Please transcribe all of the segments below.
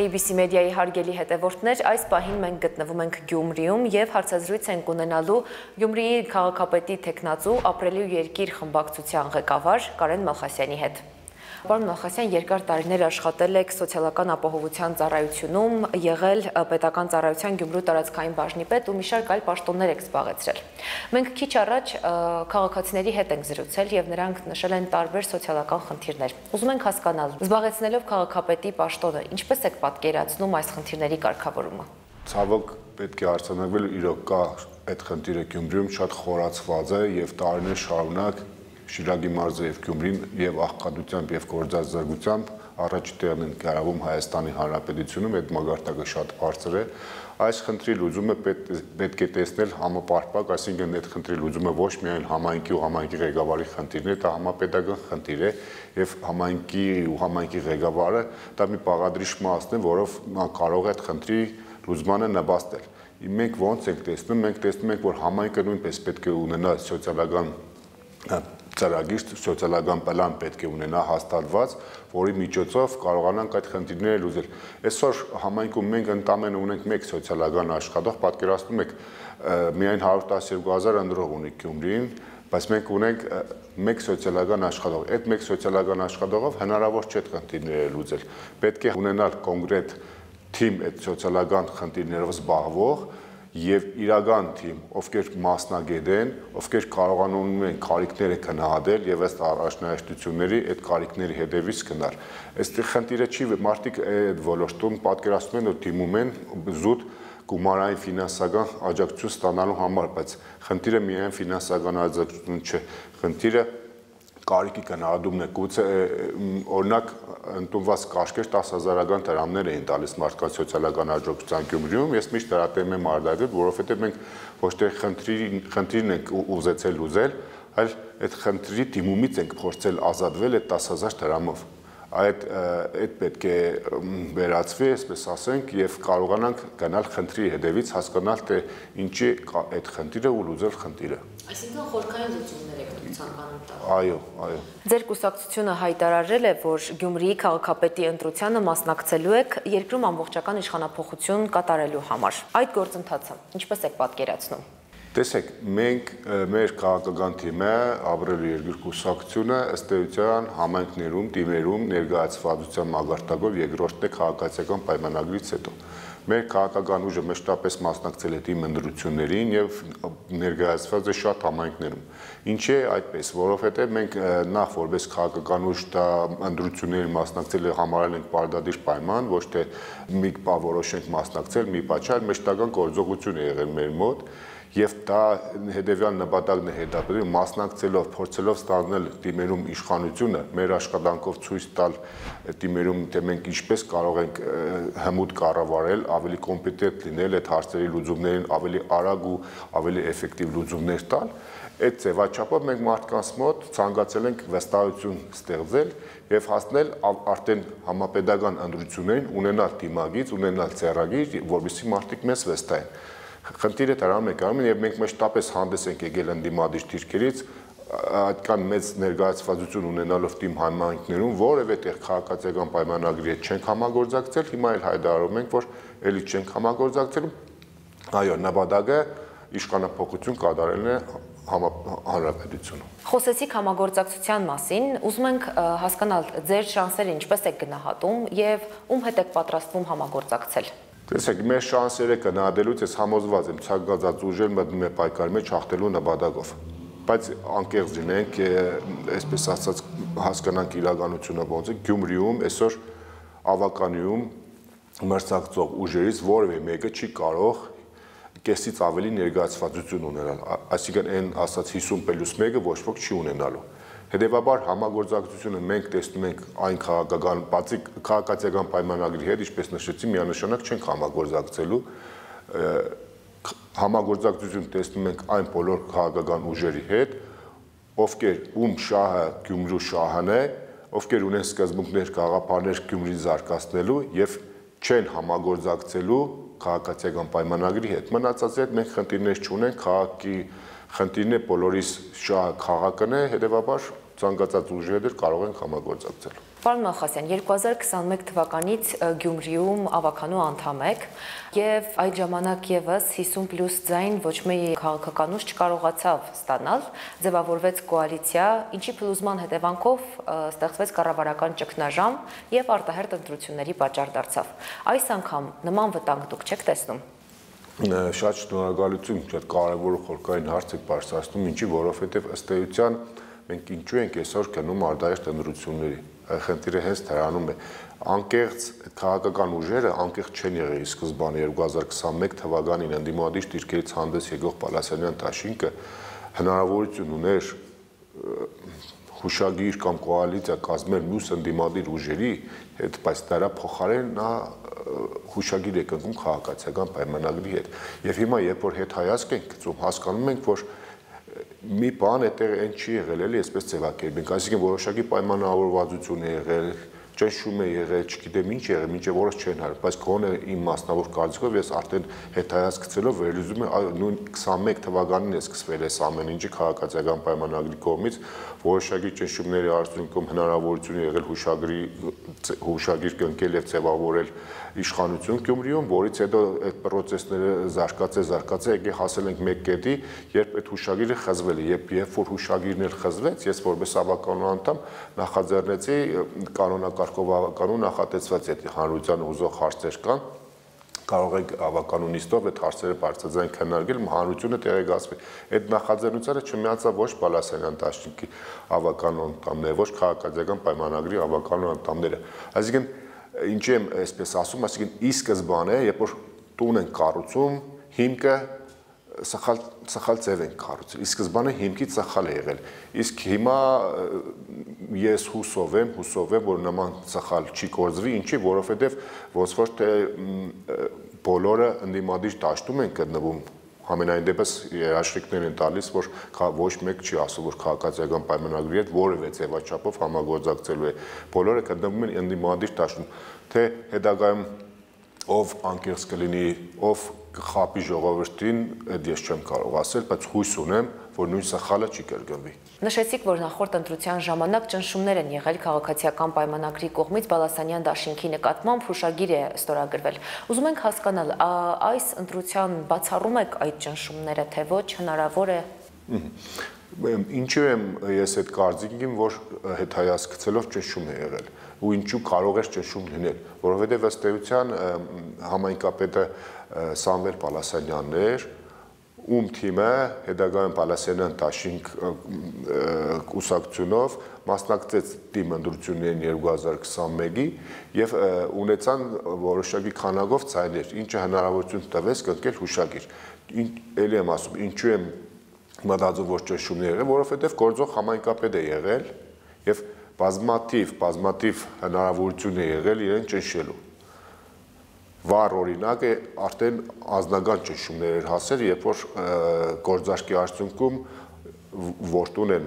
ABC մեդիայի հարգելի հետևորդներ, այս պահին մենք գտնվում ենք Գյումրիում եւ հարցազրույց ենք ունենալու Գյումրիի քաղաքապետի տեխնացու ապրելու երկիր խմբակցության ղեկավար Կարեն Մալխասյանի հետ։ Պարոն Մալխասյան, երկար տարիներ աշխատել եք սոցիալական ապահովության ծառայությունում, եղել պետական ծառայության Գյումրու տարածքային բաժնի պետ ու մի շարք այլ պաշտոններ եք զբաղեցրել։ Մենք քիչ առաջ քաղաքացիների հետ ենք զրուցել եւ նրանք նշել են տարբեր սոցիալական խնդիրներ։ Ուզում ենք հասկանալ, զբաղեցնելով քաղաքապետի պաշտոնը, ինչպես եք պատկերացնում այս խնդիրների կարգավորումը։ Ցավոք պետք է արձանագրել, իրոք կա այդ խնդիրը Գյումրիում շատ խորացված է եւ տարիներ շարունակ Շիրակի մարզը եւ Գյումրին եւ աղքատությամբ եւ գործազրկությամբ առաջի տեղն են գրավում Հայաստանի Հանրապետությունում, այդ մագարտակը շատ բարձր է։ Այս խնդրի լուծումը պետք է տեսնել համապարփակ, այսինքն այդ խնդրի լուծումը ոչ միայն համայնքի ու համայնքի ղեկավարի խնդիրն է, դա համապետական խնդիր է եւ համայնքի ու համայնքի ղեկավարը դա մի բաղադրիչ մասն է, որով նա կարող է այդ խնդրի լուծմանը նպաստել։ Մենք ոնց ենք տեսնում, մենք տեսնում ենք, որ համայնքը նույնպես պետք է ունենա սոցիալական ծրագիր, սոցիալական պլան պետք է ունենա հաստատված, որի միջոցով կարողանանք այդ խնդիրները լուծել։ Այսօր համայնքում մենք ընդամենը ունենք մեկ սոցիալական աշխատող, պատկերացնում եք, միայն 112,000 ընտրող ունի Գյումրին, բայց մենք ունենք մեկ սոցիալական աշխատող։ Այդ մեկ սոցիալական աշխատողով հնարավոր չէ խնդիրները լուծել։ Պետք է ունենալ կոնկրետ թիմ այդ սոցիալական խնդիրներով զբաղվող եւ իրական թիմ, ովքեր մասնագետ են, ովքեր կարողանում են կարիքները քննադատել եւ ըստ առաջնահերթությունների այդ կարիքների հետևից գնալ։ Այստեղ խնդիրը չի, մարդիկ այդ ոլորտում պատկերացնում են, որ դիմում են զուտ գումարային ֆինանսական աջակցություն ստանալու համար, բայց խնդիրը միայն ֆինանսական աջակցություն չէ, խնդիրը կարիքի քննադատումն է, գուցե օրինակ ընդունված կարգեր 10,000-ական դրամներ էին տալիս մարդկանց սոցիալական աջակցության Գյումրիում, ես միշտ դրատեմ եմ արտահայտել, որովհետև մենք ոչ թե խնդիրն ենք ուզեցել լուծել, այլ այդ խնդրի դիմումից ենք փորձել ազատվել այդ 10,000 դրամով։ Այդ պետք է վերացվի, այսպես ասենք, եւ կարողանանք գնալ խնդրի հետևից, հասկանալ թե ինչի այդ խնդիրը ու լուծել խնդիրը։ Այսինքն խորքային լուծումներ եք դուք ցանկանում տալ։ Այո, այո։ Ձեր կուսակցությունը հայտարարել է, որ Գյումրիի քաղաքապետի ընտրությանը մասնակցելու եք երկրում ամբողջական իշխանափոխություն կատարելու համար։ Այդ գործընթացը ինչպես եք պատկերացնում։ Տեսեք, մենք մեր քաղաքական թիմը ապրելու երկիր կուսակցությունը ըստ էության համայնքներում, թիմերում ներկայացվածության մագարտակով երկրորդն է քաղաքացիական պայմանագրից հետո։ Մեր քաղաքական ուժը մեջտապես մասնակցել է թիմ ընտրություններին եւ ներկայացված է շատ համայնքներում։ Ինչ է այդպես, որովհետեւ մենք նախ որպես քաղաքական ուժ դա ընտրություններին մասնակցել համարել ենք պարտադիր պայման, ոչ թե մի բան որոշենք մասնակցել, մի բան չէ, մեջտական գործողություն է եղել մեր մոտ։ Եվ դա հետևյալ նպատակն է հետապնդել, մասնակցելով, փորձելով ստանալ թիմերում իշխանությունը, մեր աշխատանքով ցույց տալ թիմերում, թե մենք ինչպես կարող ենք հմուտ կառավարել, ավելի կոմպետենտ լինել այդ հարցերի լուծումներին, ավելի արագ ու ավելի էֆեկտիվ լուծումներ տալ։ Այդ ձևաչափով մենք մարդկանց մոտ ցանկացել ենք վստահություն ստեղծել եւ հասնել արդեն համապետական ընտրություններին ունենալ թիմագիծ, ունենալ ծրագիր, որովհետեւ մարդիկ մեզ վստահեն։ Խնդիրը դրանում է կայանում եւ մենք մեջտապես հանդես ենք եկել ընդդիմադիր դիրքերից այդքան մեծ ներկայացվածություն ունենալով թիմ համայնքներում, որևէ տեղ քաղաքացիական պայմանագրի հետ չենք համագործակցել, հիմա էլ հայտարարում ենք, որ ելի չենք համագործակցել։ Այո, նպատակը իշխանափոխություն կատարելն է հանրապետությունում։ Խոսեցիք համագործակցության մասին, ուզում ենք հասկանալ ձեր շանսերը ինչպես եք գնահատում եւ ում հետ եք պատրաստվում համագործակցել։ Տեսեք, մեր շանսերը գնահատելուց ես համոզված եմ, ցանկացած ուժեր մտնում է պայքարի մեջ հաղթելու նպատակով։ Բայց անկեղծ լինենք, այսպես ասած, հասկանանք իրականությունը ոնց է, Գյումրիում այսօր ավականիում մրցակցող ուժերից որևէ մեկը չի կարող կեսից ավելի ներկայացվածություն ունենալ, այսինքն այն ասած 50+1-ը ոչ ոք չի ունենալու։ Հետևաբար համագործակցությունը մենք տեսնում ենք այն քաղաքացիական պայմանագրի հետ, ինչպես նշեցի, միանշանակ չենք համագործակցելու, համագործակցություն տեսնում ենք այն բոլոր քաղաքական ուժերի հետ, ովքեր ում շահը Գյումրու շահն է, ովքեր ունեն սկզբունքներ, գաղափարներ Գյումրին զարգացնելու եւ չեն համագործակցելու քաղաքացիական պայմանագրի հետ։ Մնացածի հետ մենք խնդիրներ չունենք, քաղաքի խնդիրն է բոլորիս շահը քաղաքն է, հետևաբար ցանկացած ուժի հետ կարող ենք համագործակցել։ Պարոն Մալխասյան, 2021 թվականից Գյումրիում ավականու անդամ եք եւ այդ ժամանակ եւս 50+ ձայն ոչ մի քաղաքականուց չկարողացավ ստանալ, ձևավորվեց կոալիցիա, ինչի փլուզման հետևանքով ստեղծվեց կառավարական ճգնաժամ եւ արտահերթ ընտրությունների պատճառ դարձավ։ Այս անգամ նման վտանգ դուք չեք տեսնում։ Շատ շնորհակալություն, շատ կարևոր ու խորքային հարց եք բարձրացնում, ինչի, որովհետեւ ըստ էության մենք ինչու ենք այսօր գնում արտահերթ ընտրությունների։ Այդ խնդիրը հենց դրանում է։ Անկեղծ քաղաքական ուժերը անկեղծ չեն եղել սկզբանը 2021 թվականին ընդդիմադիր դիրքերից հանդես եկող Պալասանյան դաշինքը հնարավորություն ուներ հուշագիր կամ կոալիցիա կազմել մյուս ընդդիմադիր ուժերի հետ, բայց դրա փոխարեն նա հուշագիր է կնքում քաղաքացիական պայմանագրի հետ։ Եվ հիմա երբ որ հետ հայացք ենք գցում, հասկանում ենք, որ մի բան այդտեղ այն չի եղել, էլի այսպես ձևակերպենք, այսինքն որոշակի պայմանավորվածություն է եղել, ճնշում է եղել, չգիտեմ ինչ եղել, մինչև օրս չեն հարել, բայց գոնե իմ մասնավոր կարծիքով ես արդեն հետայացք գցելով վերլուծում եմ նույն 21 թվականին է սկսվել այս ամեն ինչը քաղաքացիական պայմանագրի կողմից, որոշակի ճնշումների արդյունքում հնարավորություն է եղել հուշագիր կնքել եւ ձևավորել իշխանություն Գյումրիում, որից հետո այդ process-ները զարգացե, եկե հասել ենք մեկ կետի, երբ այդ հուշագիրը խզվել է, երբ որ հուշագիրն էլ խզվեց, ես որպես ավականու անդամ նախաձեռնեցի կանոնակարգով ավականու նախատեսված այդ հանրության ուզող հարցեր կան, կարող եք ավականու նիստով այդ հարցերը բարձրաձայն քննարկել, հանրությունը տեղեկացվի։ Այդ նախաձեռնությանը չմիացավ ոչ Պալասանյան դաշինքի ավականու անդամները, ոչ քաղաքացիական պայմանագրի ավականու անդամները։ Այսինքն ինչի եմ այսպես ասում, այսինքն ի սկզբանե, երբ որ տուն են կառուցում, հիմքը սխալ ձև են կառուցել։ Ի սկզբանե հիմքից սխալ է եղել։ Իսկ հիմա ես հուսով եմ, որ նման սխալ չի կորձվի, ինչի, որովհետև ոնց որ թե բոլորը ընդդիմադիր դաշտում են գտնվում, համենայն դեպս երաշխիքներ են տալիս, որ ոչ մեկ չի ասում, որ քաղաքացիական պայմանագրի հետ որևէ ձևաչափով համագործակցելու է։ Բոլորը գտնվում են ընդդիմադիր դաշտում, թե հետագայում ով անկեղծ կլինի, ով կխապի ժողովրդին, այդ ես չեմ կարող ասել, բայց հույս ունեմ, որ նույն սխալը չի կրկնվի։ Նշեցիք, որ նախորդ ընտրության ժամանակ ճնշումներ են եղել քաղաքացիական պայմանագրի կողմից Պալասանյան դաշինքի նկատմամբ հուշագիր է ստորագրվել։ Ուզում ենք հասկանալ, այս ընտրության բացառում եք այդ ճնշումները, թե ոչ, հնարավոր է։ Ինչու եմ ես այդ կարծիքին, որ հետայացք գցելով ճնշում է եղել, ու ինչու կարող է ճնշում լինել, որովհետև ըստ էության համայնքապետը Սամվել Պալասանյանն էր, ում թիմը հետագայում Պալասանյան դաշինք կուսակցությունով մասնակցեց թիմ ընտրություններին 2021-ի եւ ունեցան որոշակի քանակով ցայներ, ինչը հնարավորություն տվեց կնքել հուշագիր։ Էլի եմ ասում, ինչու եմ մտածում, որ ճնշումներ եղել, որովհետեւ գործող համայնքապետ է եղել եւ բազմաթիվ հնարավորություն է եղել իրեն ճնշելու։ Վառ օրինակ է արդեն ազնական ճնշումներ էր հասել, երբ որ գործարքի արդյունքում որդուն են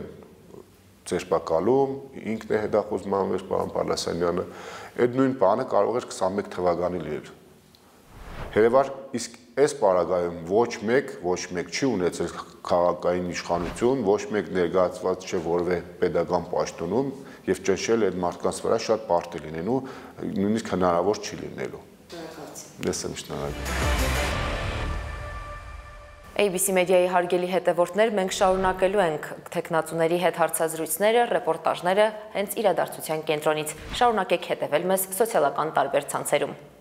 ձերբակալում, ինքն է հետախուզման մեջ պարոն Պալասանյանը, այդ նույն բանը կարող էր 21 թվականին լինել։ Երևար իսկ այս պարագայում ոչ մեկ չի ունեցել քաղաքային իշխանություն, ոչ մեկ ներկայացված չէ որևէ պետական պաշտոնում եւ ճնշել այդ մարդկանց վրա շատ բարդ է լինելու, նույնիսկ հնարավոր չի լինելու։ Ես եմ շնորհակալ։ ABC մեդիայի հարգելի հետևորդներ, մենք շարունակելու ենք թեկնածուների հետ հարցազրույցները, ռեպորտաժները հենց իրադարձության կենտրոնից։ Շարունակեք հետևել մեզ սոցիալական տարբեր ցանցերում։